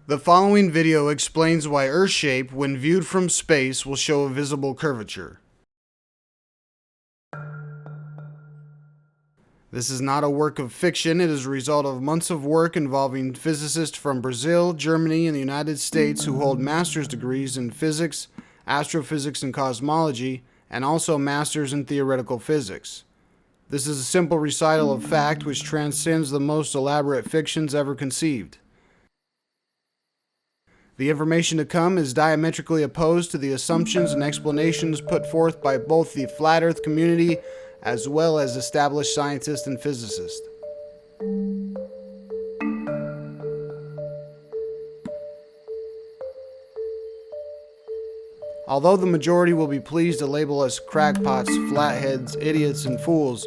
The following video explains why Earth's shape, when viewed from space, will show a visible curvature. This is not a work of fiction. It is a result of months of work involving physicists from Brazil, Germany, and the United States who hold master's degrees in physics, astrophysics, and cosmology, and also masters in theoretical physics. This is a simple recital of fact which transcends the most elaborate fictions ever conceived. The information to come is diametrically opposed to the assumptions and explanations put forth by both the flat Earth community as well as established scientists and physicists. Although the majority will be pleased to label us crackpots, flatheads, idiots, and fools,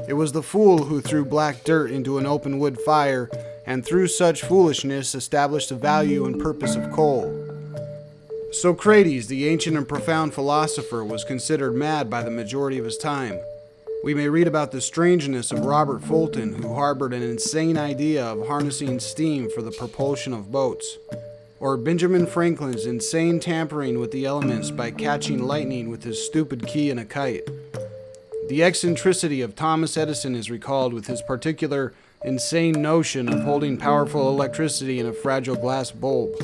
it was the fool who threw black dirt into an open wood fire and through such foolishness established the value and purpose of coal. Socrates, the ancient and profound philosopher, was considered mad by the majority of his time. We may read about the strangeness of Robert Fulton, who harbored an insane idea of harnessing steam for the propulsion of boats, or Benjamin Franklin's insane tampering with the elements by catching lightning with his stupid key in a kite. The eccentricity of Thomas Edison is recalled with his particular insane notion of holding powerful electricity in a fragile glass bulb.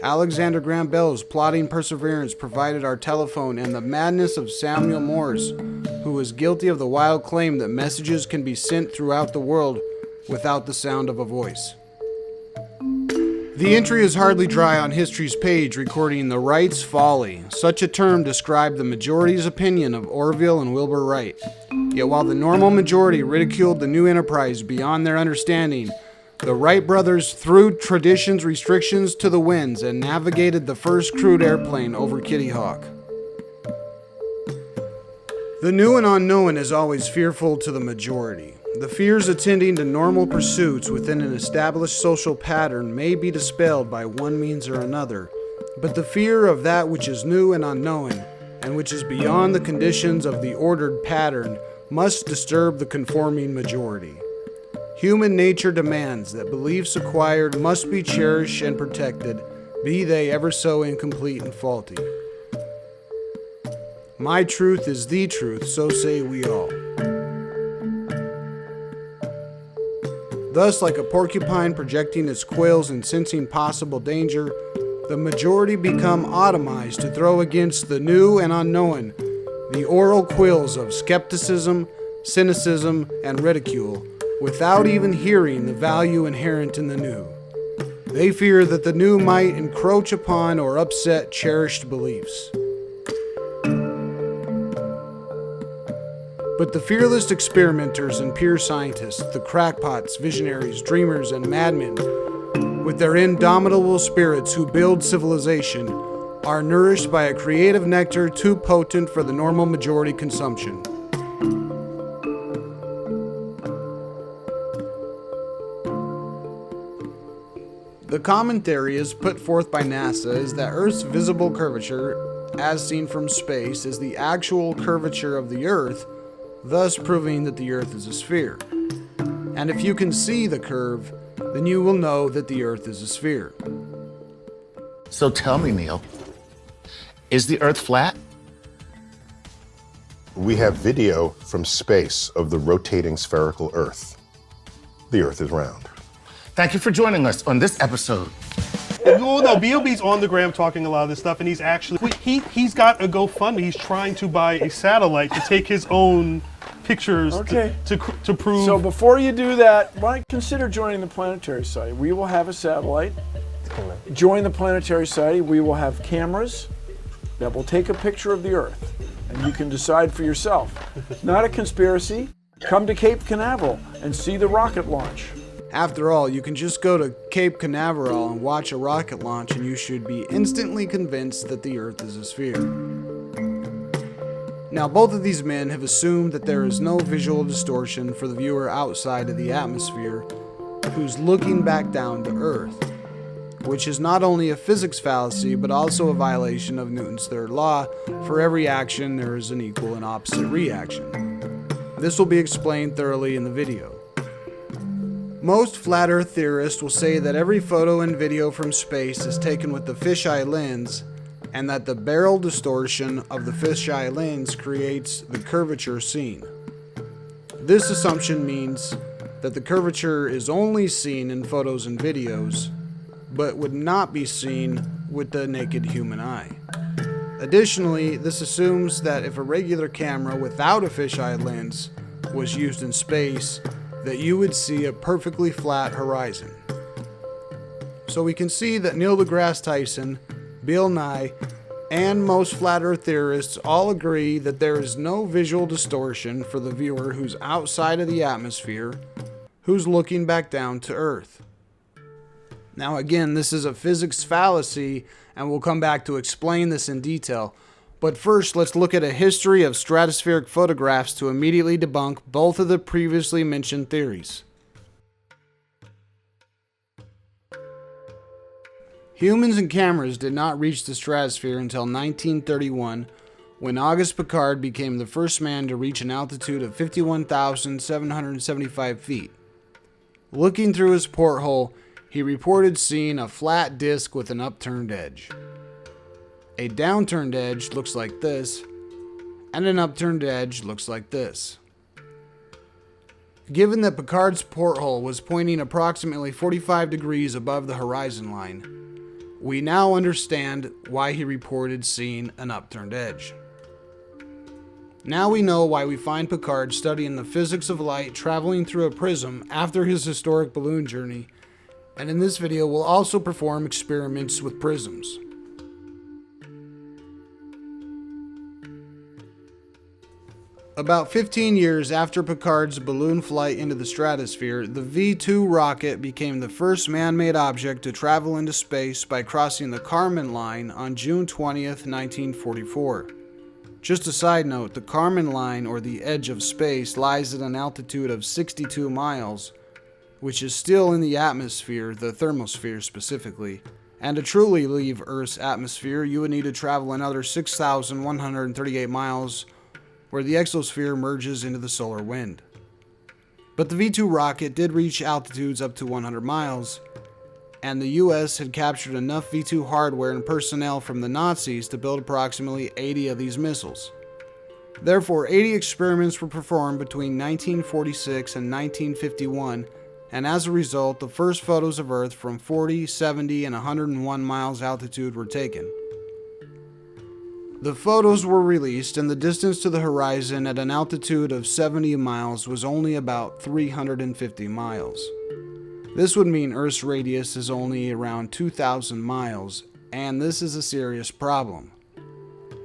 Alexander Graham Bell's plodding perseverance provided our telephone, and the madness of Samuel Morse, who was guilty of the wild claim that messages can be sent throughout the world without the sound of a voice. The entry is hardly dry on history's page recording the Wright's folly. Such a term described the majority's opinion of Orville and Wilbur Wright. Yet while the normal majority ridiculed the new enterprise beyond their understanding, the Wright brothers threw tradition's restrictions to the winds and navigated the first crewed airplane over Kitty Hawk. The new and unknown is always fearful to the majority. The fears attending to normal pursuits within an established social pattern may be dispelled by one means or another, but the fear of that which is new and unknown, and which is beyond the conditions of the ordered pattern, must disturb the conforming majority. Human nature demands that beliefs acquired must be cherished and protected, be they ever so incomplete and faulty. My truth is the truth, so say we all. Thus, like a porcupine projecting its quills and sensing possible danger, the majority become automized to throw against the new and unknown the oral quills of skepticism, cynicism, and ridicule, without even hearing the value inherent in the new. They fear that the new might encroach upon or upset cherished beliefs. But the fearless experimenters and pure scientists, the crackpots, visionaries, dreamers, and madmen, with their indomitable spirits who build civilization, are nourished by a creative nectar too potent for the normal majority consumption. The common theory as put forth by NASA is that Earth's visible curvature, as seen from space, is the actual curvature of the Earth, thus proving that the Earth is a sphere. And if you can see the curve, then you will know that the Earth is a sphere. So tell me, Neil, is the Earth flat? We have video from space of the rotating spherical Earth. The Earth is round. Thank you for joining us on this episode. Well, no, B.O.B.'s on the gram talking a lot of this stuff, and he's actually, he's got a GoFundMe. He's trying to buy a satellite to take his own pictures to prove. So before you do that, why not consider joining the Planetary Society? We will have a satellite. Join the Planetary Society. We will have cameras that will take a picture of the Earth, and you can decide for yourself. Not a conspiracy. Come to Cape Canaveral and see the rocket launch. After all, you can just go to Cape Canaveral and watch a rocket launch and you should be instantly convinced that the Earth is a sphere. Now, both of these men have assumed that there is no visual distortion for the viewer outside of the atmosphere who's looking back down to Earth, which is not only a physics fallacy but also a violation of Newton's third law: for every action there is an equal and opposite reaction. This will be explained thoroughly in the video. Most flat Earth theorists will say that every photo and video from space is taken with the fisheye lens, and that the barrel distortion of the fisheye lens creates the curvature seen. This assumption means that the curvature is only seen in photos and videos, but would not be seen with the naked human eye. Additionally, this assumes that if a regular camera without a fisheye lens was used in space, that you would see a perfectly flat horizon. So we can see that Neil deGrasse Tyson, Bill Nye, and most flat Earth theorists all agree that there is no visual distortion for the viewer who's outside of the atmosphere, who's looking back down to Earth. Now again, this is a physics fallacy, and we'll come back to explain this in detail. But first, let's look at a history of stratospheric photographs to immediately debunk both of the previously mentioned theories. Humans and cameras did not reach the stratosphere until 1931, when Auguste Piccard became the first man to reach an altitude of 51,775 feet. Looking through his porthole, he reported seeing a flat disk with an upturned edge. A downturned edge looks like this, and an upturned edge looks like this. Given that Piccard's porthole was pointing approximately 45 degrees above the horizon line, we now understand why he reported seeing an upturned edge. Now we know why we find Piccard studying the physics of light traveling through a prism after his historic balloon journey, and in this video we'll also perform experiments with prisms. About 15 years after Piccard's balloon flight into the stratosphere, the V-2 rocket became the first man-made object to travel into space by crossing the Kármán line on June 20th, 1944. Just a side note, the Kármán line, or the edge of space, lies at an altitude of 62 miles, which is still in the atmosphere, the thermosphere specifically. And to truly leave Earth's atmosphere, you would need to travel another 6,138 miles, where the exosphere merges into the solar wind. But the V-2 rocket did reach altitudes up to 100 miles, and the US had captured enough V-2 hardware and personnel from the Nazis to build approximately 80 of these missiles. Therefore, 80 experiments were performed between 1946 and 1951, and as a result, the first photos of Earth from 40, 70, and 101 miles altitude were taken. The photos were released, and the distance to the horizon at an altitude of 70 miles was only about 350 miles. This would mean Earth's radius is only around 2,000 miles, and this is a serious problem.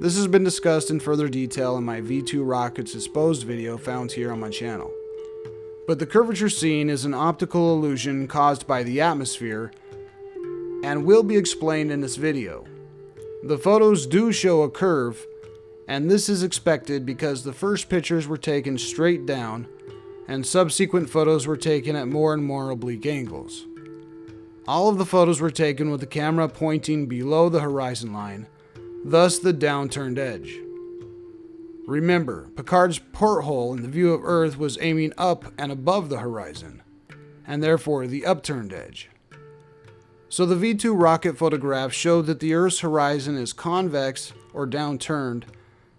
This has been discussed in further detail in my V-2 rockets exposed video found here on my channel. But the curvature seen is an optical illusion caused by the atmosphere, and will be explained in this video. The photos do show a curve, and this is expected because the first pictures were taken straight down, and subsequent photos were taken at more and more oblique angles. All of the photos were taken with the camera pointing below the horizon line, thus the downturned edge. Remember, Piccard's porthole in the view of Earth was aiming up and above the horizon, and therefore the upturned edge. So the V-2 rocket photographs showed that the Earth's horizon is convex or downturned,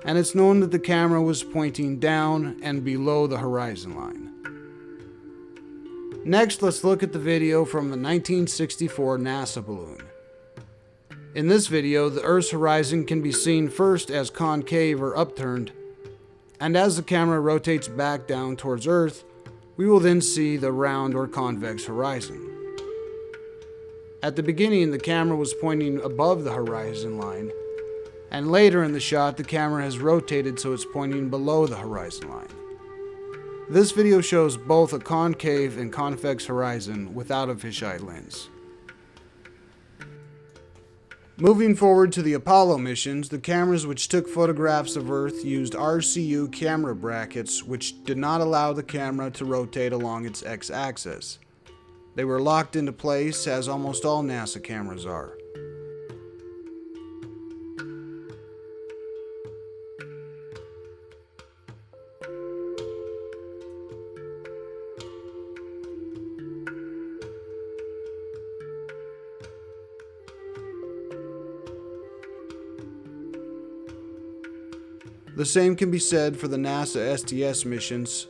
and it's known that the camera was pointing down and below the horizon line. Next, let's look at the video from the 1964 NASA balloon. In this video, the Earth's horizon can be seen first as concave or upturned, and as the camera rotates back down towards Earth, we will then see the round or convex horizon. At the beginning, the camera was pointing above the horizon line, and later in the shot, the camera has rotated so it's pointing below the horizon line. This video shows both a concave and convex horizon without a fisheye lens. Moving forward to the Apollo missions, the cameras which took photographs of Earth used RCU camera brackets, which did not allow the camera to rotate along its x-axis. They were locked into place, as almost all NASA cameras are. The same can be said for the NASA STS missions,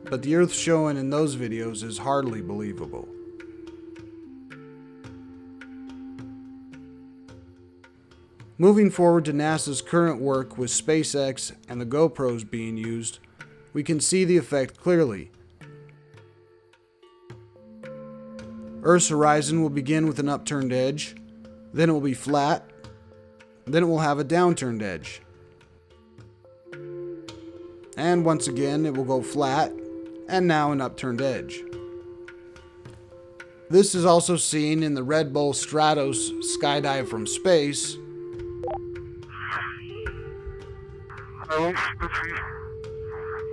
but the Earth shown in those videos is hardly believable. Moving forward to NASA's current work with SpaceX and the GoPros being used, we can see the effect clearly. Earth's horizon will begin with an upturned edge, then it will be flat, then it will have a downturned edge. And once again, it will go flat, and now an upturned edge. This is also seen in the Red Bull Stratos skydive from space. I wish to see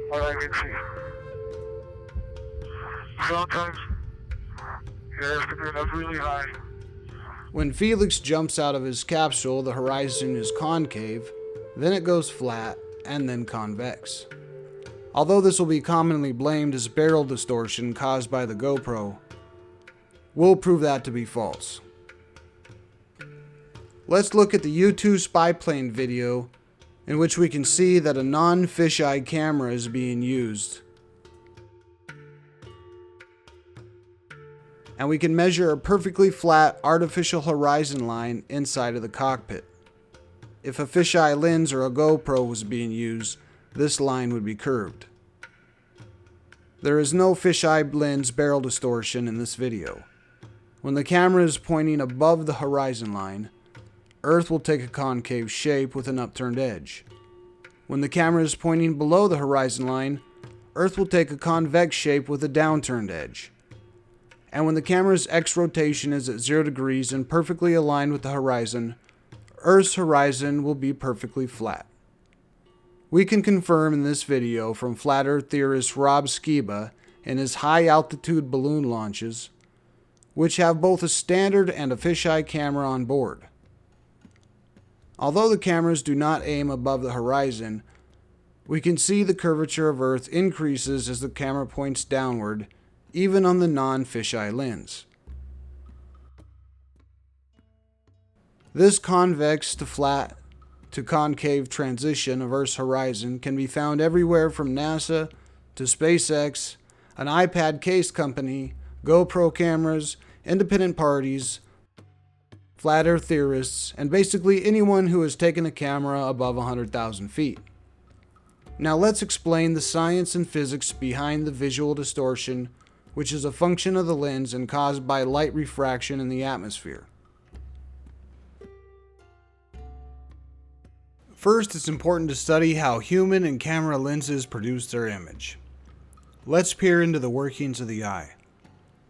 what I can see. Sometimes it has to be up really high. When Felix jumps out of his capsule, the horizon is concave, then it goes flat, and then convex. Although this will be commonly blamed as barrel distortion caused by the GoPro, we'll prove that to be false. Let's look at the U-2 spy plane video, in which we can see that a non-fisheye camera is being used. And we can measure a perfectly flat artificial horizon line inside of the cockpit. If a fisheye lens or a GoPro was being used, this line would be curved. There is no fisheye lens barrel distortion in this video. When the camera is pointing above the horizon line, Earth will take a concave shape with an upturned edge. When the camera is pointing below the horizon line, Earth will take a convex shape with a downturned edge. And when the camera's X rotation is at 0 degrees and perfectly aligned with the horizon, Earth's horizon will be perfectly flat. We can confirm in this video from flat Earth theorist Rob Skiba in his high-altitude balloon launches, which have both a standard and a fisheye camera on board. Although the cameras do not aim above the horizon, we can see the curvature of Earth increases as the camera points downward, even on the non-fisheye lens. This convex to flat to concave transition of Earth's horizon can be found everywhere from NASA to SpaceX, an iPad case company, GoPro cameras, independent parties, flat Earth theorists, and basically anyone who has taken a camera above 100,000 feet. Now let's explain the science and physics behind the visual distortion, which is a function of the lens and caused by light refraction in the atmosphere. First, it's important to study how human and camera lenses produce their image. Let's peer into the workings of the eye.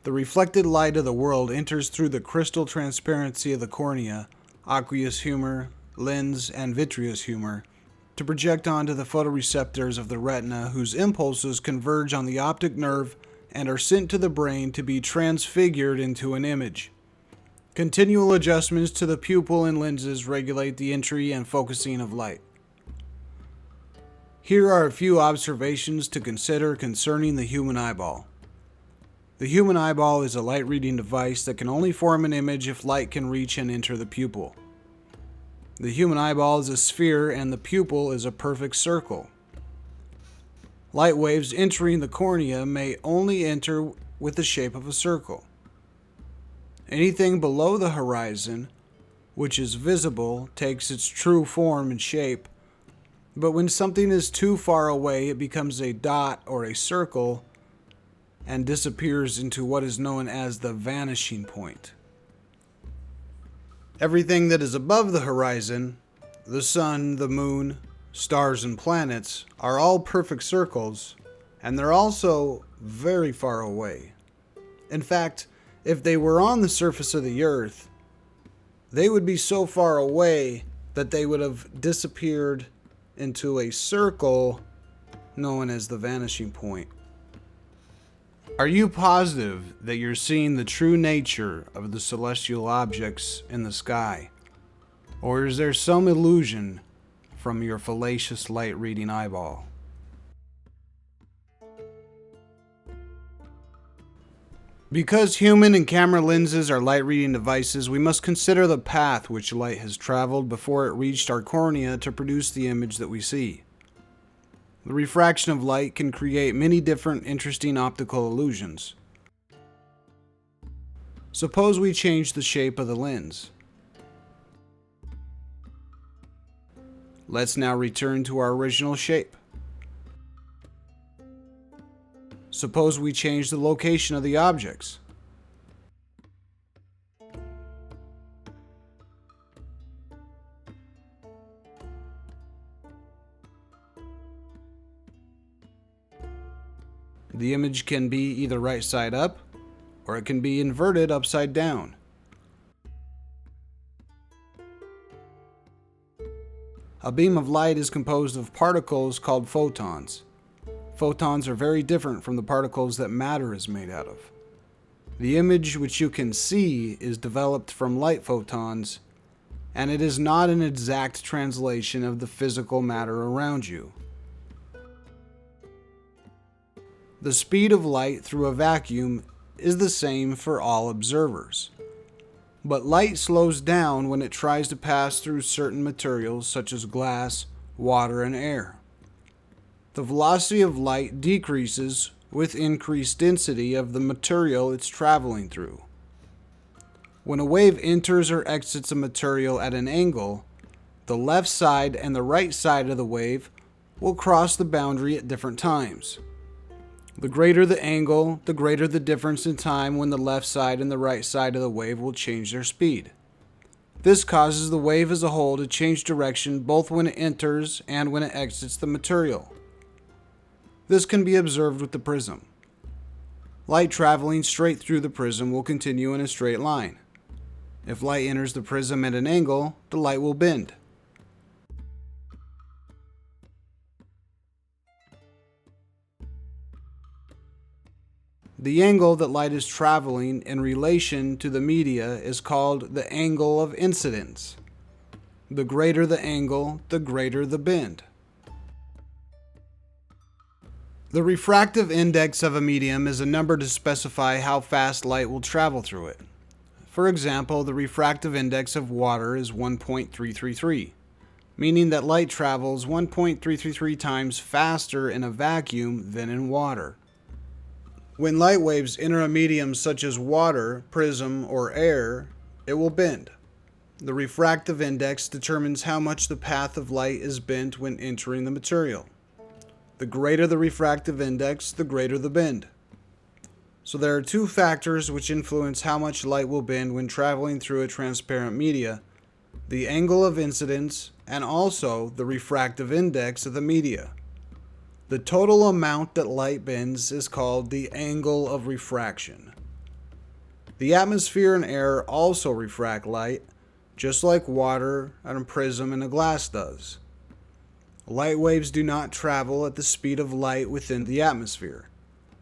The reflected light of the world enters through the crystal transparency of the cornea, aqueous humor, lens, and vitreous humor to project onto the photoreceptors of the retina, whose impulses converge on the optic nerve and are sent to the brain to be transfigured into an image. Continual adjustments to the pupil and lenses regulate the entry and focusing of light. Here are a few observations to consider concerning the human eyeball. The human eyeball is a light-reading device that can only form an image if light can reach and enter the pupil. The human eyeball is a sphere and the pupil is a perfect circle. Light waves entering the cornea may only enter with the shape of a circle. Anything below the horizon, which is visible, takes its true form and shape, but when something is too far away, it becomes a dot or a circle and disappears into what is known as the vanishing point. Everything that is above the horizon, the sun, the moon, stars, and planets, are all perfect circles, and they're also very far away. In fact, if they were on the surface of the Earth, they would be so far away that they would have disappeared into a circle known as the vanishing point. Are you positive that you're seeing the true nature of the celestial objects in the sky? Or is there some illusion from your fallacious light-reading eyeball? Because human and camera lenses are light-reading devices, we must consider the path which light has traveled before it reached our cornea to produce the image that we see. The refraction of light can create many different interesting optical illusions. Suppose we change the shape of the lens. Let's now return to our original shape. Suppose we change the location of the objects. The image can be either right side up, or it can be inverted upside down. A beam of light is composed of particles called photons. Photons are very different from the particles that matter is made out of. The image which you can see is developed from light photons, and it is not an exact translation of the physical matter around you. The speed of light through a vacuum is the same for all observers. But light slows down when it tries to pass through certain materials such as glass, water, and air. The velocity of light decreases with increased density of the material it's traveling through. When a wave enters or exits a material at an angle, the left side and the right side of the wave will cross the boundary at different times. The greater the angle, the greater the difference in time when the left side and the right side of the wave will change their speed. This causes the wave as a whole to change direction both when it enters and when it exits the material. This can be observed with the prism. Light traveling straight through the prism will continue in a straight line. If light enters the prism at an angle, the light will bend. The angle that light is traveling in relation to the media is called the angle of incidence. The greater the angle, the greater the bend. The refractive index of a medium is a number to specify how fast light will travel through it. For example, the refractive index of water is 1.333, meaning that light travels 1.333 times faster in a vacuum than in water. When light waves enter a medium such as water, prism, or air, it will bend. The refractive index determines how much the path of light is bent when entering the material. The greater the refractive index, the greater the bend. So there are two factors which influence how much light will bend when traveling through a transparent media: the angle of incidence and also the refractive index of the media. The total amount that light bends is called the angle of refraction. The atmosphere and air also refract light, just like water and a prism and a glass does. Light waves do not travel at the speed of light within the atmosphere,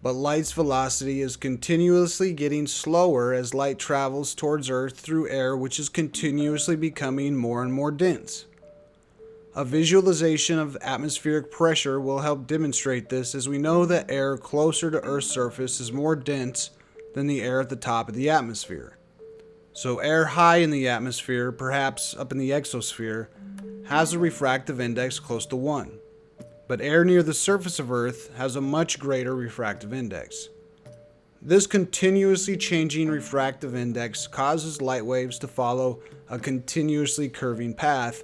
but light's velocity is continuously getting slower as light travels towards Earth through air which is continuously becoming more and more dense. A visualization of atmospheric pressure will help demonstrate this, as we know that air closer to Earth's surface is more dense than the air at the top of the atmosphere. So air high in the atmosphere, perhaps up in the exosphere, has a refractive index close to 1. But air near the surface of Earth has a much greater refractive index. This continuously changing refractive index causes light waves to follow a continuously curving path,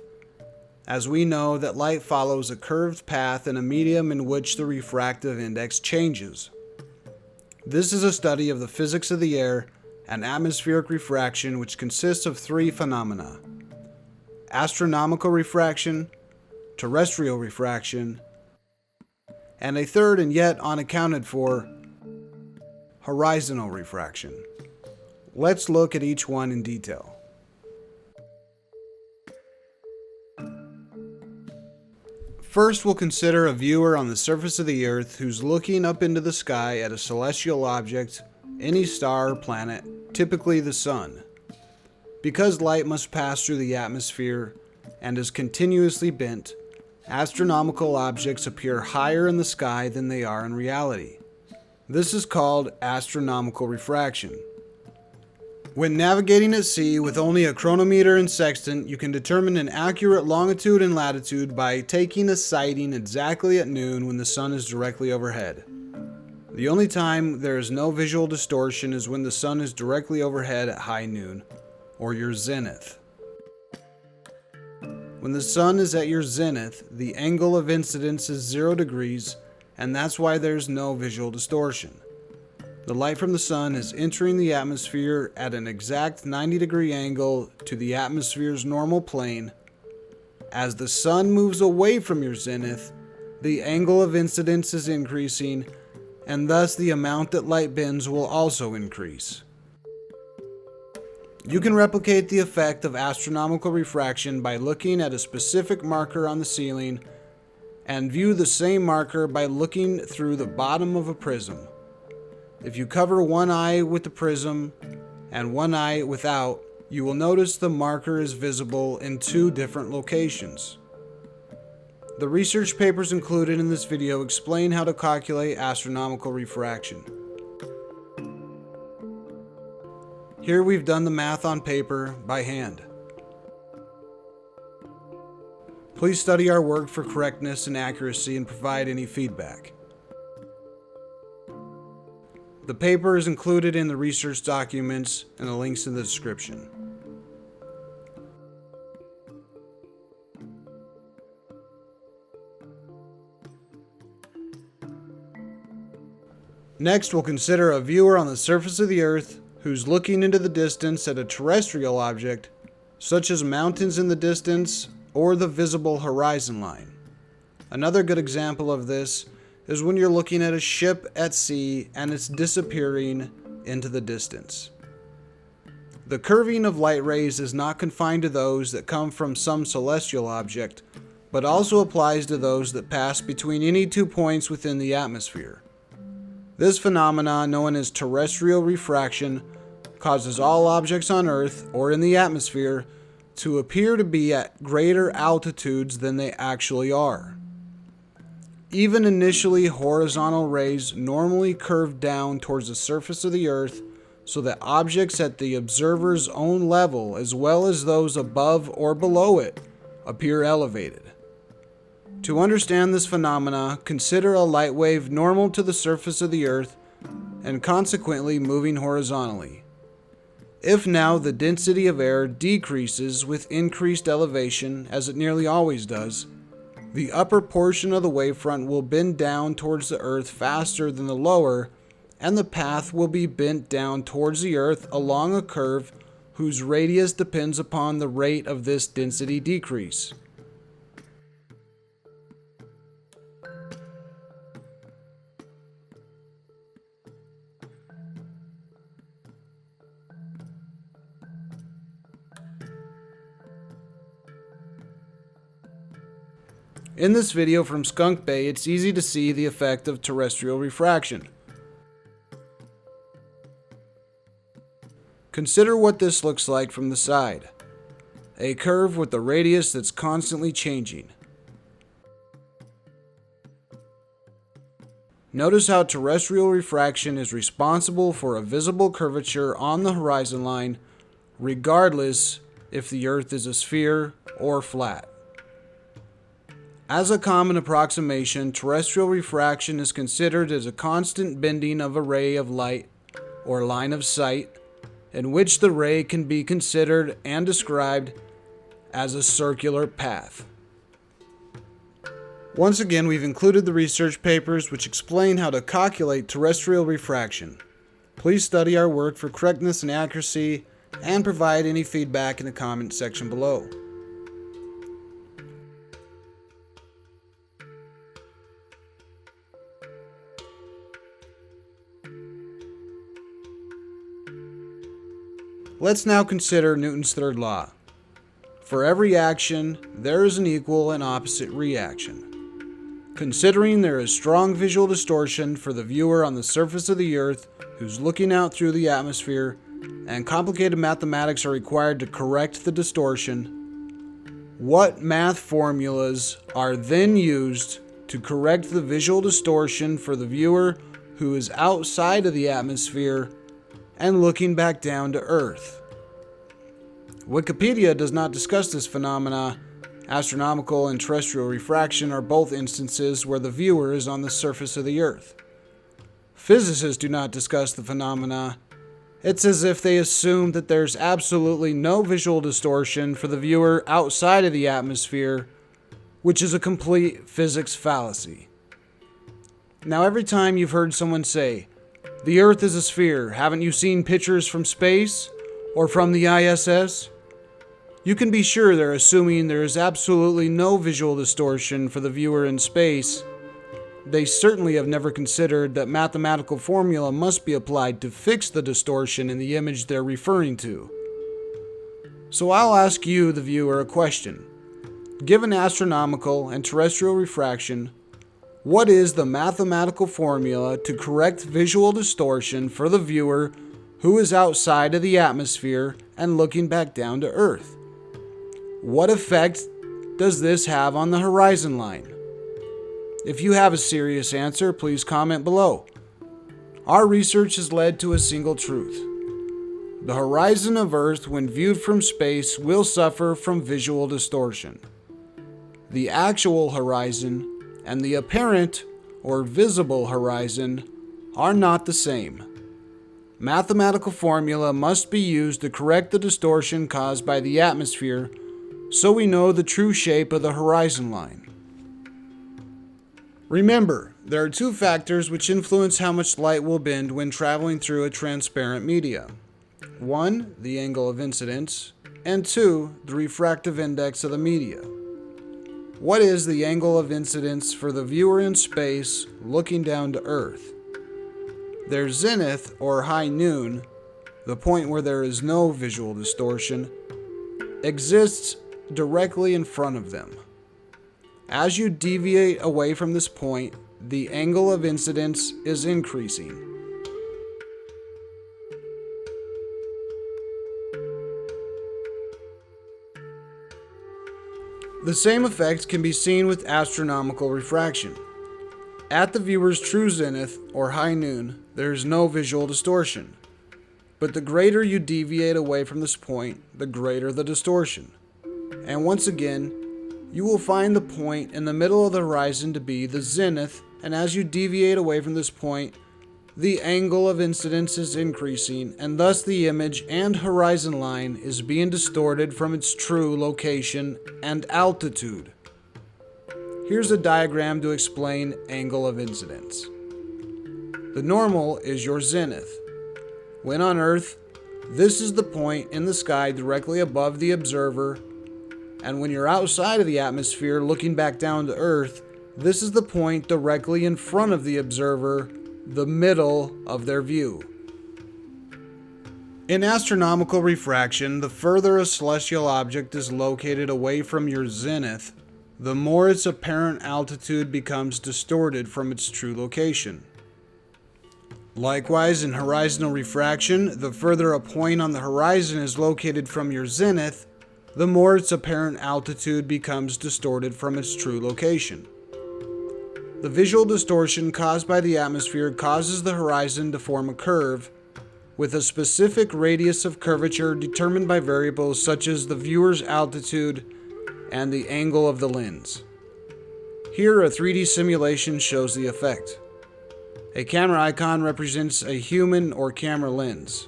as we know that light follows a curved path in a medium in which the refractive index changes. This is a study of the physics of the air and atmospheric refraction, which consists of three phenomena: astronomical refraction, terrestrial refraction, and a third and yet unaccounted for, horizontal refraction. Let's look at each one in detail. First, we'll consider a viewer on the surface of the Earth who's looking up into the sky at a celestial object, any star or planet, typically the sun. Because light must pass through the atmosphere and is continuously bent, astronomical objects appear higher in the sky than they are in reality. This is called astronomical refraction. When navigating at sea with only a chronometer and sextant, you can determine an accurate longitude and latitude by taking a sighting exactly at noon when the sun is directly overhead. The only time there is no visual distortion is when the sun is directly overhead at high noon, or your zenith. When the sun is at your zenith, the angle of incidence is 0 degrees, and that's why there's no visual distortion. The light from the sun is entering the atmosphere at an exact 90-degree angle to the atmosphere's normal plane. As the sun moves away from your zenith, the angle of incidence is increasing, and thus the amount that light bends will also increase. You can replicate the effect of astronomical refraction by looking at a specific marker on the ceiling and view the same marker by looking through the bottom of a prism. If you cover one eye with the prism and one eye without, you will notice the marker is visible in 2 different locations. The research papers included in this video explain how to calculate astronomical refraction. Here we've done the math on paper by hand. Please study our work for correctness and accuracy and provide any feedback. The paper is included in the research documents and the links in the description. Next, we'll consider a viewer on the surface of the Earth who's looking into the distance at a terrestrial object, such as mountains in the distance or the visible horizon line. Another good example of this is when you're looking at a ship at sea and it's disappearing into the distance. The curving of light rays is not confined to those that come from some celestial object, but also applies to those that pass between any 2 points within the atmosphere. This phenomenon, known as terrestrial refraction, causes all objects on Earth or in the atmosphere to appear to be at greater altitudes than they actually are. Even initially, horizontal rays normally curve down towards the surface of the Earth so that objects at the observer's own level, as well as those above or below it, appear elevated. To understand this phenomena, consider a light wave normal to the surface of the Earth and consequently moving horizontally. If now the density of air decreases with increased elevation, as it nearly always does, the upper portion of the wavefront will bend down towards the Earth faster than the lower, and the path will be bent down towards the Earth along a curve whose radius depends upon the rate of this density decrease. In this video from Skunk Bay, it's easy to see the effect of terrestrial refraction. Consider what this looks like from the side. A curve with a radius that's constantly changing. Notice how terrestrial refraction is responsible for a visible curvature on the horizon line, regardless if the Earth is a sphere or flat. As a common approximation, terrestrial refraction is considered as a constant bending of a ray of light, or line of sight, in which the ray can be considered and described as a circular path. Once again, we've included the research papers which explain how to calculate terrestrial refraction. Please study our work for correctness and accuracy, and provide any feedback in the comment section below. Let's now consider Newton's third law. For every action, there is an equal and opposite reaction. Considering there is strong visual distortion for the viewer on the surface of the Earth who's looking out through the atmosphere, and complicated mathematics are required to correct the distortion, what math formulas are then used to correct the visual distortion for the viewer who is outside of the atmosphere and looking back down to Earth. Wikipedia does not discuss this phenomena. Astronomical and terrestrial refraction are both instances where the viewer is on the surface of the Earth. Physicists do not discuss the phenomena. It's as if they assume that there's absolutely no visual distortion for the viewer outside of the atmosphere, which is a complete physics fallacy. Now, every time you've heard someone say, "The Earth is a sphere, haven't you seen pictures from space or from the ISS?" you can be sure they're assuming there is absolutely no visual distortion for the viewer in space. They certainly have never considered that mathematical formula must be applied to fix the distortion in the image they're referring to. So I'll ask you, the viewer, a question. Given astronomical and terrestrial refraction, what is the mathematical formula to correct visual distortion for the viewer who is outside of the atmosphere and looking back down to Earth? What effect does this have on the horizon line? If you have a serious answer, please comment below. Our research has led to a single truth. The horizon of Earth, when viewed from space, will suffer from visual distortion. The actual horizon and the apparent or visible horizon are not the same. Mathematical formula must be used to correct the distortion caused by the atmosphere so we know the true shape of the horizon line. Remember, there are two factors which influence how much light will bend when traveling through a transparent media. 1, the angle of incidence, and 2, the refractive index of the media. What is the angle of incidence for the viewer in space looking down to Earth? Their zenith, or high noon, the point where there is no visual distortion, exists directly in front of them. As you deviate away from this point, the angle of incidence is increasing. The same effect can be seen with astronomical refraction. At the viewer's true zenith, or high noon, there is no visual distortion. But the greater you deviate away from this point, the greater the distortion. And once again, you will find the point in the middle of the horizon to be the zenith, and as you deviate away from this point, the angle of incidence is increasing, and thus the image and horizon line is being distorted from its true location and altitude. Here's a diagram to explain angle of incidence. The normal is your zenith. When on Earth, this is the point in the sky directly above the observer, and when you're outside of the atmosphere looking back down to Earth, this is the point directly in front of the observer, the middle of their view. In astronomical refraction, the further a celestial object is located away from your zenith, the more its apparent altitude becomes distorted from its true location. Likewise, in horizontal refraction, the further a point on the horizon is located from your zenith, the more its apparent altitude becomes distorted from its true location. The visual distortion caused by the atmosphere causes the horizon to form a curve, with a specific radius of curvature determined by variables such as the viewer's altitude and the angle of the lens. Here, a 3D simulation shows the effect. A camera icon represents a human or camera lens.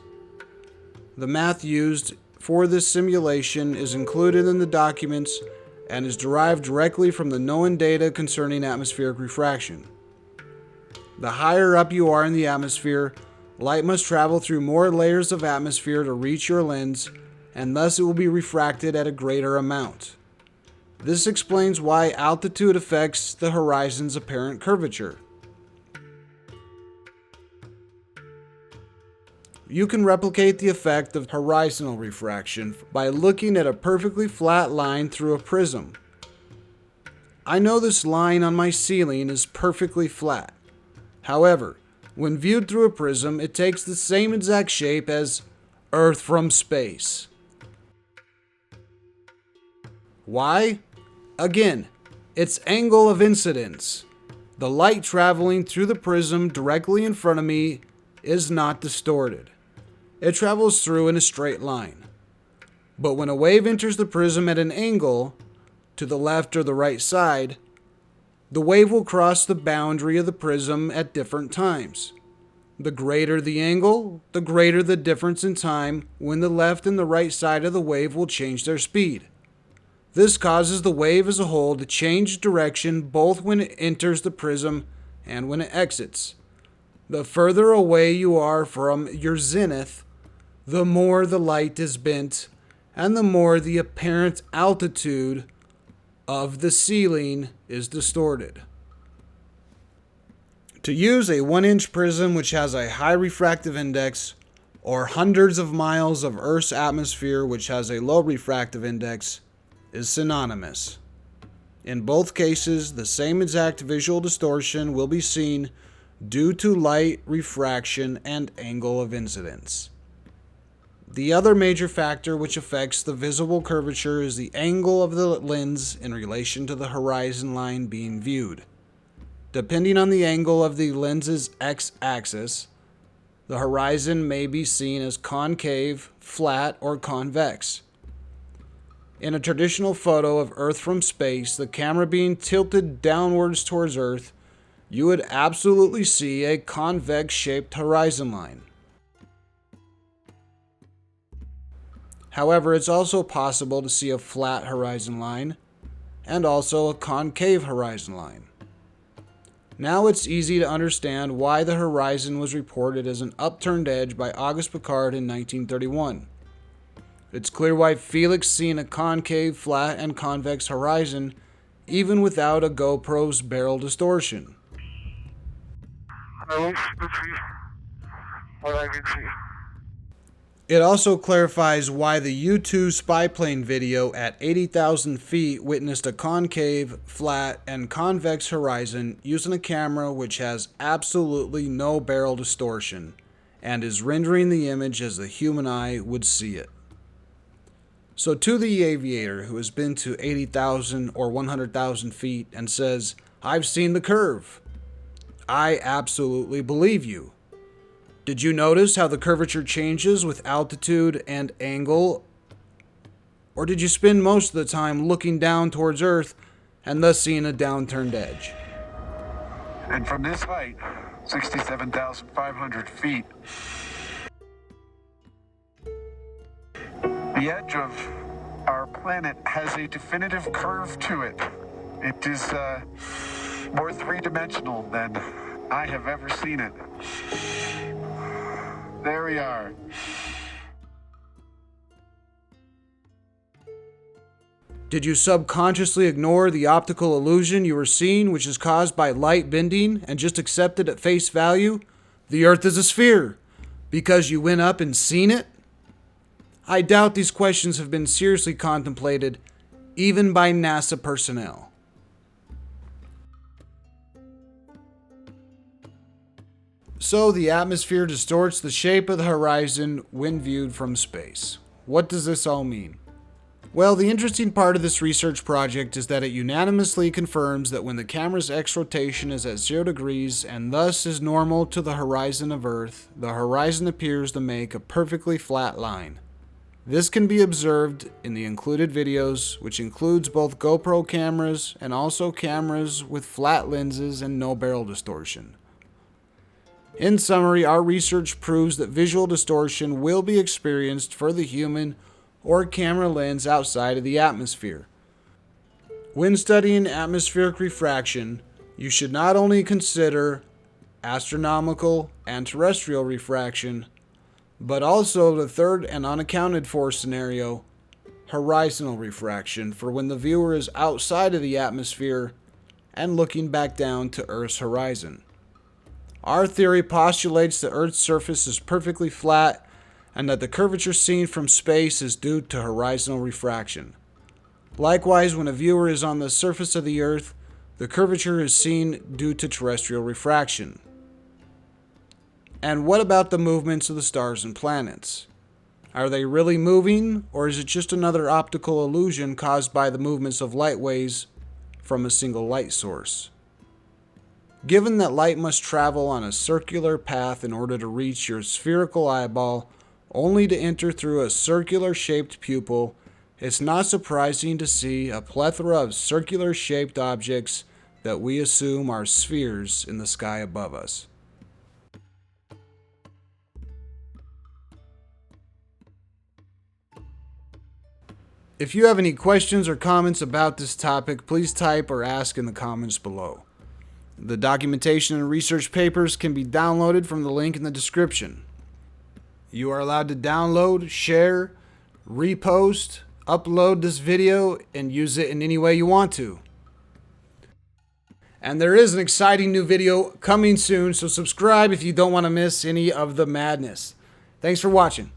The math used for this simulation is included in the documents and is derived directly from the known data concerning atmospheric refraction. The higher up you are in the atmosphere, light must travel through more layers of atmosphere to reach your lens, and thus it will be refracted at a greater amount. This explains why altitude affects the horizon's apparent curvature. You can replicate the effect of horizontal refraction by looking at a perfectly flat line through a prism. I know this line on my ceiling is perfectly flat. However, when viewed through a prism, it takes the same exact shape as Earth from space. Why? Again, it's angle of incidence. The light traveling through the prism directly in front of me is not distorted. It travels through in a straight line. But when a wave enters the prism at an angle, to the left or the right side, the wave will cross the boundary of the prism at different times. The greater the angle, the greater the difference in time when the left and the right side of the wave will change their speed. This causes the wave as a whole to change direction both when it enters the prism and when it exits. The further away you are from your zenith, the more the light is bent and the more the apparent altitude of the ceiling is distorted. To use a 1-inch prism which has a high refractive index, or hundreds of miles of Earth's atmosphere which has a low refractive index, is synonymous. In both cases, the same exact visual distortion will be seen due to light, refraction, and angle of incidence. The other major factor which affects the visible curvature is the angle of the lens in relation to the horizon line being viewed. Depending on the angle of the lens's x-axis, the horizon may be seen as concave, flat, or convex. In a traditional photo of Earth from space, the camera being tilted downwards towards Earth, you would absolutely see a convex-shaped horizon line. However, it's also possible to see a flat horizon line and also a concave horizon line. Now it's easy to understand why the horizon was reported as an upturned edge by Auguste Piccard in 1931. It's clear why Felix seen a concave, flat, and convex horizon even without a GoPro's barrel distortion. I wish to see what I can see. It also clarifies why the U-2 spy plane video at 80,000 feet witnessed a concave, flat, and convex horizon using a camera which has absolutely no barrel distortion and is rendering the image as the human eye would see it. So to the aviator who has been to 80,000 or 100,000 feet and says, "I've seen the curve," I absolutely believe you. Did you notice how the curvature changes with altitude and angle? Or did you spend most of the time looking down towards Earth and thus seeing a downturned edge? And from this height, 67,500 feet, the edge of our planet has a definitive curve to it. It is more three-dimensional than I have ever seen it. There we are. Did you subconsciously ignore the optical illusion you were seeing, which is caused by light bending, and just accept it at face value? The Earth is a sphere, because you went up and seen it? I doubt these questions have been seriously contemplated, even by NASA personnel. So the atmosphere distorts the shape of the horizon when viewed from space. What does this all mean? Well, the interesting part of this research project is that it unanimously confirms that when the camera's x-rotation is at 0 degrees and thus is normal to the horizon of Earth, the horizon appears to make a perfectly flat line. This can be observed in the included videos, which includes both GoPro cameras and also cameras with flat lenses and no barrel distortion. In summary, our research proves that visual distortion will be experienced for the human or camera lens outside of the atmosphere. When studying atmospheric refraction, you should not only consider astronomical and terrestrial refraction, but also the third and unaccounted for scenario, horizontal refraction, for when the viewer is outside of the atmosphere and looking back down to Earth's horizon. Our theory postulates that Earth's surface is perfectly flat and that the curvature seen from space is due to horizontal refraction. Likewise, when a viewer is on the surface of the Earth, the curvature is seen due to terrestrial refraction. And what about the movements of the stars and planets? Are they really moving, or is it just another optical illusion caused by the movements of light waves from a single light source? Given that light must travel on a circular path in order to reach your spherical eyeball, only to enter through a circular-shaped pupil, it's not surprising to see a plethora of circular-shaped objects that we assume are spheres in the sky above us. If you have any questions or comments about this topic, please type or ask in the comments below. The documentation and research papers can be downloaded from the link in the description. You are allowed to download, share, repost, upload this video, and use it in any way you want to. And there is an exciting new video coming soon, so subscribe if you don't want to miss any of the madness. Thanks for watching.